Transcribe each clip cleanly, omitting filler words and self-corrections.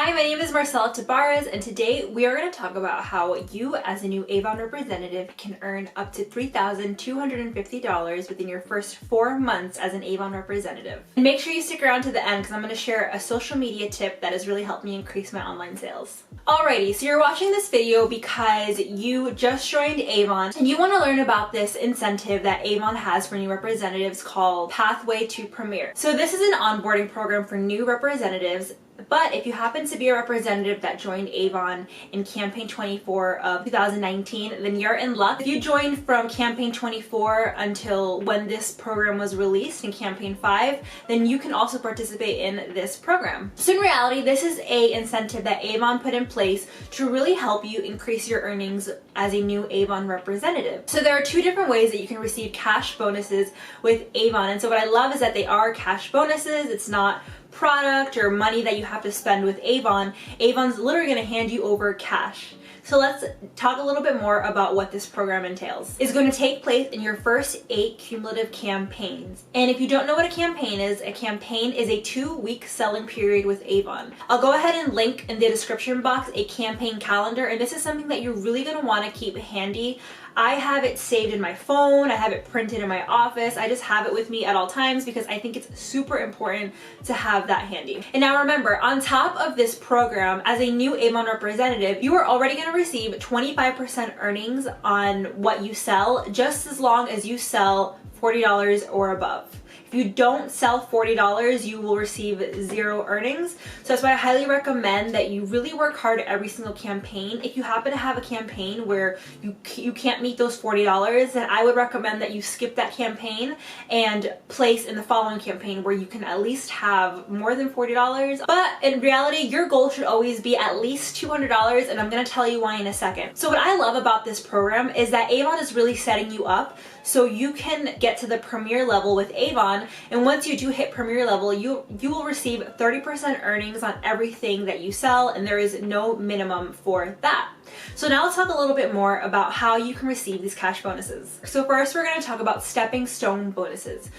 Hi, my name is Marcella Tabarez, and today we are going to talk about how you, as a new Avon representative, can earn up to $3,250 within your first 4 months as an Avon representative. And make sure you stick around to the end because I'm going to share a social media tip that has really helped me increase my online sales. Alrighty, so you're watching this video because you just joined Avon and you want to learn about this incentive that Avon has for new representatives called Pathway to Premier. So this is an onboarding program for new representatives. But if you happen to be a representative that joined Avon in campaign 24 of 2019, then you're in luck. If you joined from campaign 24 until when this program was released in campaign 5, then you can also participate in this program. So in reality, this is an incentive that Avon put in place to really help you increase your earnings as a new Avon representative. So there are 2 different ways that you can receive cash bonuses with Avon. And so what I love is that they are cash bonuses. It's not product or money that you have to spend with Avon. Avon's literally going to hand you over cash. So let's talk a little bit more about what this program entails. It's going to take place in your first 8 cumulative campaigns. And if you don't know what a campaign is a 2-week selling period with Avon. I'll go ahead and link in the description box a campaign calendar, and this is something that you're really going to want to keep handy. I have it saved in my phone, I have it printed in my office, I just have it with me at all times because I think it's super important to have that handy. And now remember, on top of this program, as a new Avon representative, you are already going to receive 25% earnings on what you sell, just as long as you sell $40 or above. If you don't sell $40, you will receive 0 earnings. So that's why I highly recommend that you really work hard at every single campaign. If you happen to have a campaign where you can't meet those $40, then I would recommend that you skip that campaign and place in the following campaign where you can at least have more than $40. But in reality, your goal should always be at least $200, and I'm going to tell you why in a second. So what I love about this program is that Avon is really setting you up so you can get to the premier level with Avon, and once you do hit premier level, you will receive 30% earnings on everything that you sell, and there is no minimum for that. So now let's talk a little bit more about how you can receive these cash bonuses. So first we're going to talk about stepping stone bonuses.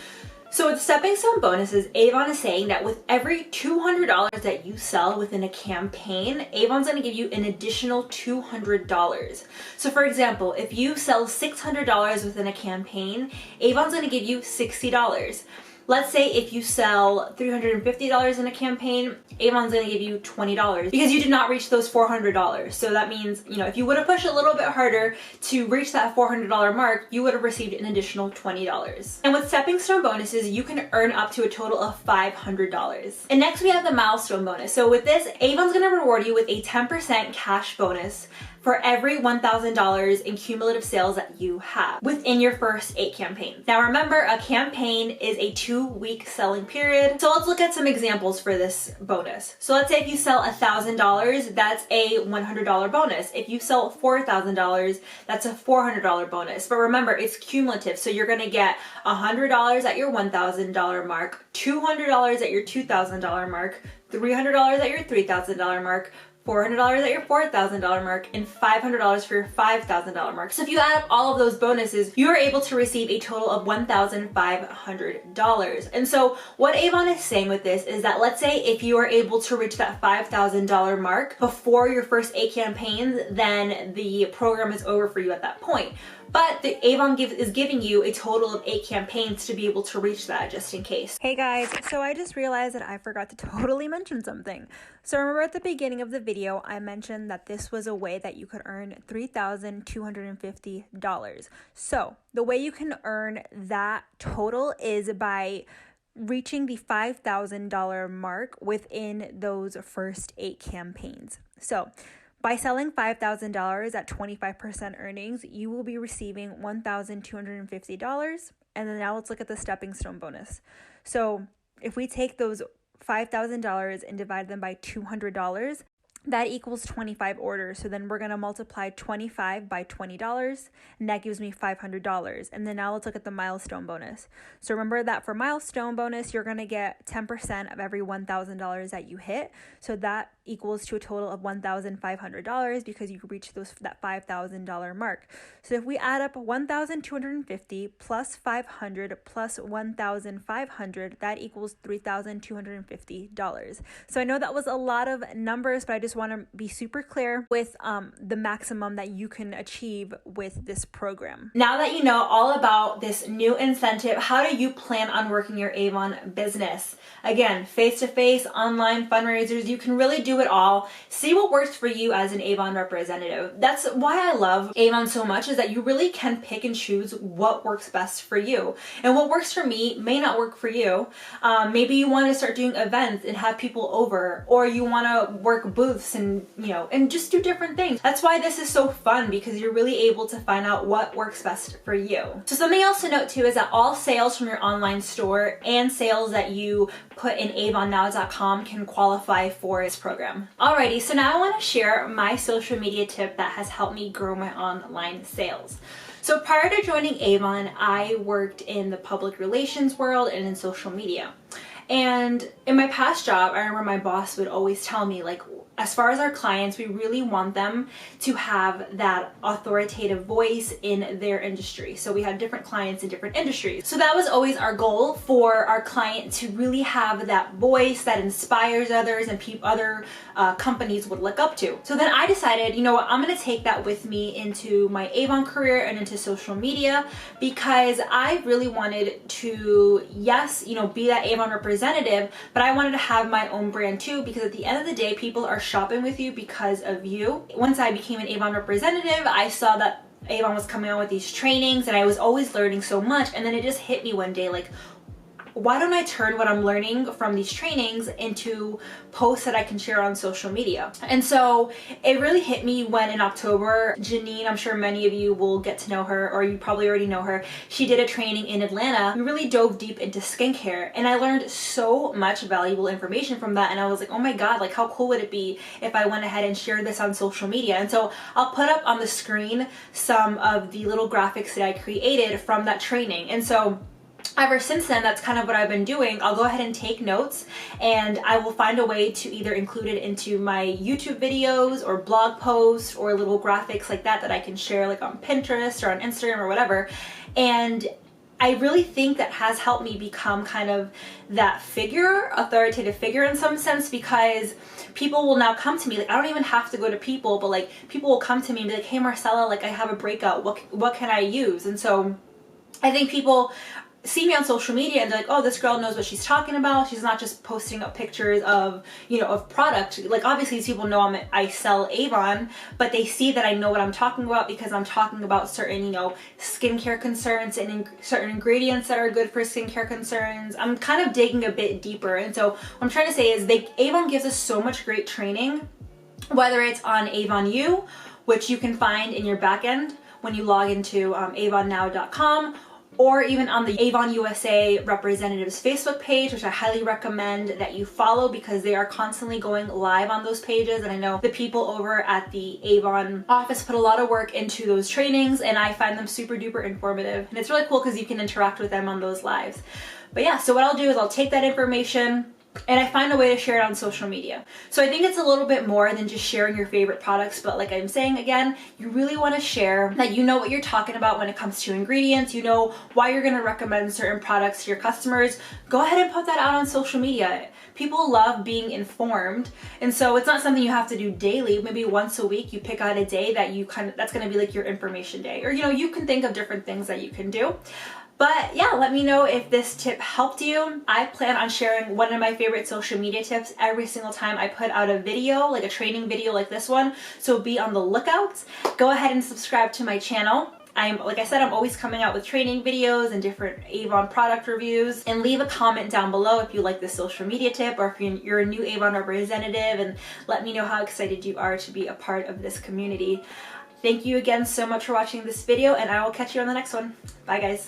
So with stepping stone bonuses, Avon is saying that with every $200 that you sell within a campaign, Avon's going to give you an additional $200. So for example, if you sell $600 within a campaign, Avon's going to give you $60. Let's say if you sell $350 in a campaign, Avon's going to give you $20 because you did not reach those $400. So that means, if you would have pushed a little bit harder to reach that $400 mark, you would have received an additional $20. And with stepping stone bonuses, you can earn up to a total of $500. And next we have the milestone bonus. So with this, Avon's going to reward you with a 10% cash bonus for every $1,000 in cumulative sales that you have within your first 8 campaigns. Now remember, a campaign is a 2-week selling period. So let's look at some examples for this bonus. So let's say if you sell $1,000, that's a $100 bonus. If you sell $4,000, that's a $400 bonus. But remember, it's cumulative. So you're gonna get $100 at your $1,000 mark, $200 at your $2,000 mark, $300 at your $3,000 mark, $400 at your $4,000 mark, and $500 for your $5,000 mark. So if you add up all of those bonuses, you are able to receive a total of $1,500. And so what Avon is saying with this is that let's say if you are able to reach that $5,000 mark before your first 8 campaigns, then the program is over for you at that point. But the Avon is giving you a total of 8 campaigns to be able to reach that, just in case. Hey guys, so I just realized that I forgot to totally mention something. So remember at the beginning of the video, I mentioned that this was a way that you could earn $3,250. So the way you can earn that total is by reaching the $5,000 mark within those first 8 campaigns. So by selling $5,000 at 25% earnings, you will be receiving $1,250. And then now let's look at the stepping stone bonus. So if we take those $5,000 and divide them by $200, that equals 25 orders. So then we're going to multiply 25 by $20, and that gives me $500. And then now let's look at the milestone bonus. So remember that for milestone bonus, you're going to get 10% of every $1,000 that you hit. So that equals to a total of $1,500 because you reach that $5,000 mark. So if we add up 1,250 plus 500 plus 1,500, that equals $3,250. So I know that was a lot of numbers, but I just want to be super clear with the maximum that you can achieve with this program. Now that you know all about this new incentive, how do you plan on working your Avon business? Again, face-to-face, online fundraisers, you can really do it all. See what works for you as an Avon representative. That's why I love Avon so much, is that you really can pick and choose what works best for you. And what works for me may not work for you. Maybe you want to start doing events and have people over, or you want to work booths and, and just do different things. That's why this is so fun, because you're really able to find out what works best for you. So something else to note too is that all sales from your online store and sales that you put in avonnow.com can qualify for this program. Alrighty, so now I want to share my social media tip that has helped me grow my online sales. So prior to joining Avon, I worked in the public relations world and in social media. And in my past job, I remember my boss would always tell me, like, as far as our clients, we really want them to have that authoritative voice in their industry. So we had different clients in different industries. So that was always our goal, for our client to really have that voice that inspires others and other companies would look up to. So then I decided, you know what, I'm gonna take that with me into my Avon career and into social media, because I really wanted to, yes, be that Avon representative, but I wanted to have my own brand too, because at the end of the day, people are shopping with you because of you. Once I became an Avon representative, I saw that Avon was coming out with these trainings and I was always learning so much, and then it just hit me one day, like, why don't I turn what I'm learning from these trainings into posts that I can share on social media? And so it really hit me when in October, Janine, I'm sure many of you will get to know her, or you probably already know her, she did a training in Atlanta. We really dove deep into skincare, and I learned so much valuable information from that, and I was like, oh my god, like, how cool would it be if I went ahead and shared this on social media? And so I'll put up on the screen some of the little graphics that I created from that training. And so ever since then, that's kind of what I've been doing. I'll go ahead and take notes, and I will find a way to either include it into my YouTube videos or blog posts or little graphics like that I can share, like on Pinterest or on Instagram or whatever. And I really think that has helped me become kind of that authoritative figure in some sense, because people will now come to me, like, I don't even have to go to people, but like, people will come to me and be like, hey Marcella, like, I have a breakout, what can I use? And so I think people see me on social media and they're like, oh, this girl knows what she's talking about. She's not just posting up pictures of, of product. Like, obviously these people know I sell Avon, but they see that I know what I'm talking about because I'm talking about certain, skincare concerns and certain ingredients that are good for skincare concerns. I'm kind of digging a bit deeper. And so what I'm trying to say is Avon gives us so much great training, whether it's on Avon U, which you can find in your back end when you log into avonnow.com, or even on the Avon USA Representatives Facebook page, which I highly recommend that you follow, because they are constantly going live on those pages. And I know the people over at the Avon office put a lot of work into those trainings, and I find them super duper informative. And it's really cool because you can interact with them on those lives. But yeah, so what I'll do is I'll take that information and I find a way to share it on social media. So I think it's a little bit more than just sharing your favorite products, but like I'm saying again, you really want to share that you know what you're talking about when it comes to ingredients, you know why you're going to recommend certain products to your customers. Go ahead and put that out on social media. People love being informed, and so it's not something you have to do daily. Maybe once a week you pick out a day that that's going to be like your information day, or you can think of different things that you can do. But yeah, let me know if this tip helped you. I plan on sharing one of my favorite social media tips every single time I put out a video, like a training video like this one, so be on the lookout. Go ahead and subscribe to my channel. Like I said, I'm always coming out with training videos and different Avon product reviews. And leave a comment down below if you like this social media tip, or if you're a new Avon representative, and let me know how excited you are to be a part of this community. Thank you again so much for watching this video, and I will catch you on the next one. Bye guys.